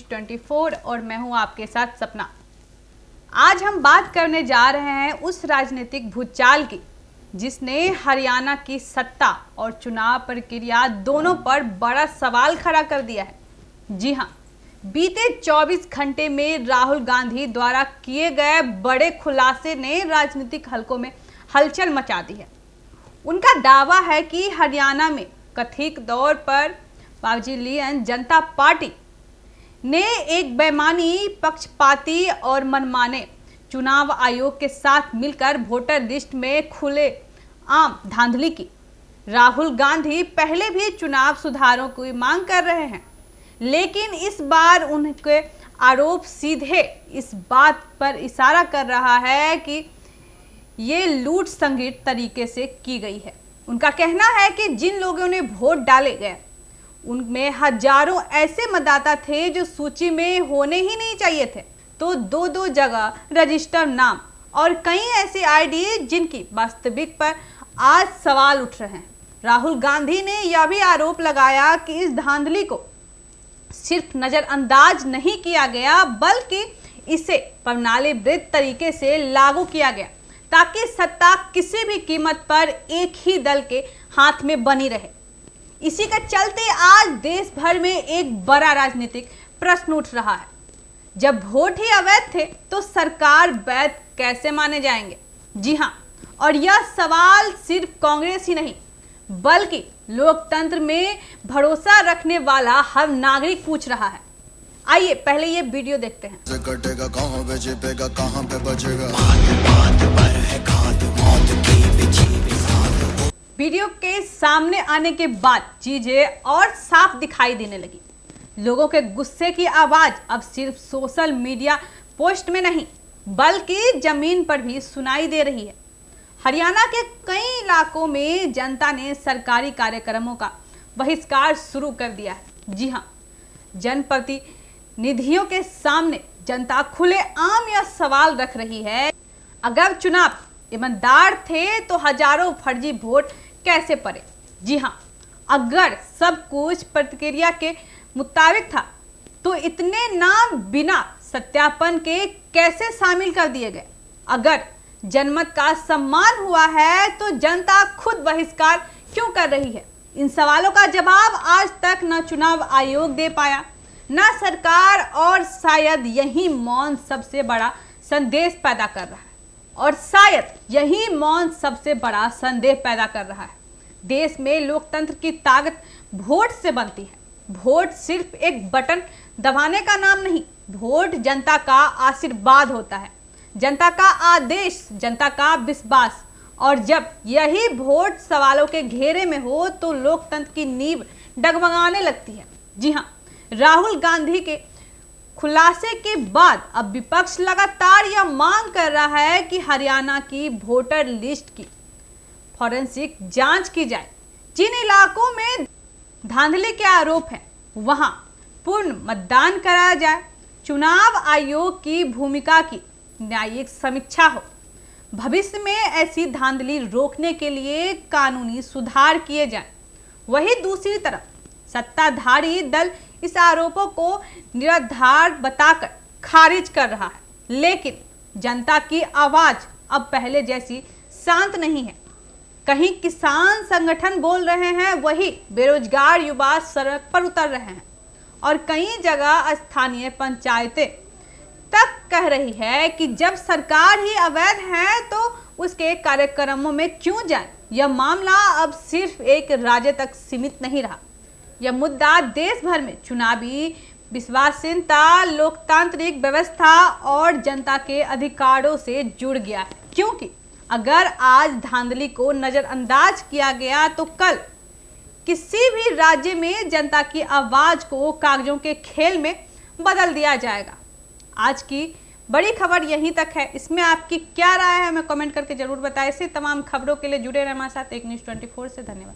News 24 और मैं हूं आपके साथ सपना। आज हम बात करने जा रहे हैं उस राजनीतिक भूचाल की जिसने हरियाणा की सत्ता और चुनाव प्रक्रिया दोनों पर बड़ा सवाल खड़ा कर दिया है। जी हां, बीते 24 घंटे में राहुल गांधी द्वारा किए गए बड़े खुलासे ने राजनीतिक हलकों में हलचल मचा दी है। उनका दावा है कि हरियाणा में कथित तौर पर पावरलियन जनता पार्टी ने एक बेईमानी, पक्षपाती और मनमाने चुनाव आयोग के साथ मिलकर वोटर लिस्ट में खुले आम धांधली की। राहुल गांधी पहले भी चुनाव सुधारों की मांग कर रहे हैं, लेकिन इस बार उनके आरोप सीधे इस बात पर इशारा कर रहा है कि ये लूट संगठित तरीके से की गई है। उनका कहना है कि जिन लोगों ने वोट डाले गए उनमें हजारों ऐसे मतदाता थे जो सूची में होने ही नहीं चाहिए थे, तो दो जगह रजिस्टर नाम और कई ऐसे आईडी जिनकी वास्तविक पर आज सवाल उठ रहे हैं। राहुल गांधी ने यह भी आरोप लगाया कि इस धांधली को सिर्फ नजरअंदाज नहीं किया गया, बल्कि इसे प्रणालीबद्ध तरीके से लागू किया गया ताकि सत्ता किसी भी कीमत पर एक ही दल के हाथ में बनी रहे। इसी के चलते आज देश भर में एक बड़ा राजनीतिक प्रश्न उठ रहा है। जब वोट ही अवैध थे तो सरकार वैध कैसे माने जाएंगे? जी हां, और यह सवाल सिर्फ कांग्रेस ही नहीं बल्कि लोकतंत्र में भरोसा रखने वाला हर नागरिक पूछ रहा है। आइए पहले ये वीडियो देखते हैं। वीडियो के सामने आने के बाद चीजें और साफ दिखाई देने लगी। लोगों के गुस्से की आवाज अब सिर्फ सोशल मीडिया पोस्ट में नहीं बल्कि जमीन पर भी सुनाई दे रही है। हरियाणा के कई इलाकों में जनता ने सरकारी कार्यक्रमों का बहिष्कार शुरू कर दिया है। जी हां, जनप्रतिनिधियों के सामने जनता खुलेआम यह सवाल रख रही है, अगर चुनाव ईमानदार थे तो हजारों फर्जी वोट कैसे पड़े? जी हां, अगर सब कुछ प्रक्रिया के मुताबिक था तो इतने नाम बिना सत्यापन के कैसे शामिल कर दिए गए? अगर जनमत का सम्मान हुआ है तो जनता खुद बहिष्कार क्यों कर रही है? इन सवालों का जवाब आज तक न चुनाव आयोग दे पाया न सरकार, और शायद यही मौन सबसे बड़ा संदेश पैदा कर रहा है। और शायद यही मौन सबसे बड़ा संदेह पैदा कर रहा है। देश में लोकतंत्र की ताकत वोट से बनती है। वोट सिर्फ एक बटन दबाने का नाम नहीं, वोट जनता का आशीर्वाद होता है, जनता का आदेश, जनता का विश्वास। और जब यही वोट सवालों के घेरे में हो तो लोकतंत्र की नींव डगमगाने लगती है। जी हाँ, राहुल गांधी के खुलासे के बाद अब विपक्ष लगातार यह मांग कर रहा है कि हरियाणा की वोटर लिस्ट की फॉरेंसिक जांच की जाए। जिन इलाकों में धांधली के आरोप हैं वहां पूर्ण मतदान कराया जाए, चुनाव आयोग की भूमिका की न्यायिक समीक्षा हो, भविष्य में ऐसी धांधली रोकने के लिए कानूनी सुधार किए जाए। वहीं दूसरी तरफ सत्ताधारी दल इस आरोपों को निराधार बताकर खारिज कर रहा है, लेकिन जनता की आवाज अब पहले जैसी शांत नहीं है। कहीं किसान संगठन बोल रहे हैं, वहीं बेरोजगार युवा सड़क पर उतर रहे हैं, और कई जगह स्थानीय पंचायतें तक कह रही है कि जब सरकार ही अवैध है तो उसके कार्यक्रमों में क्यों जाए? यह मामला अब सिर्फ एक राज्य तक सीमित नहीं रहा। यह मुद्दा देश भर में चुनावी विश्वसनीयता, लोकतांत्रिक व्यवस्था और जनता के अधिकारों से जुड़ गया है। क्योंकि अगर आज धांधली को नजरअंदाज किया गया तो कल किसी भी राज्य में जनता की आवाज को कागजों के खेल में बदल दिया जाएगा। आज की बड़ी खबर यहीं तक है। इसमें आपकी क्या राय है हमें कमेंट करके जरूर बताएं। ऐसे तमाम खबरों के लिए जुड़े रहें हमारे साथ एक न्यूज़ 24 से। धन्यवाद।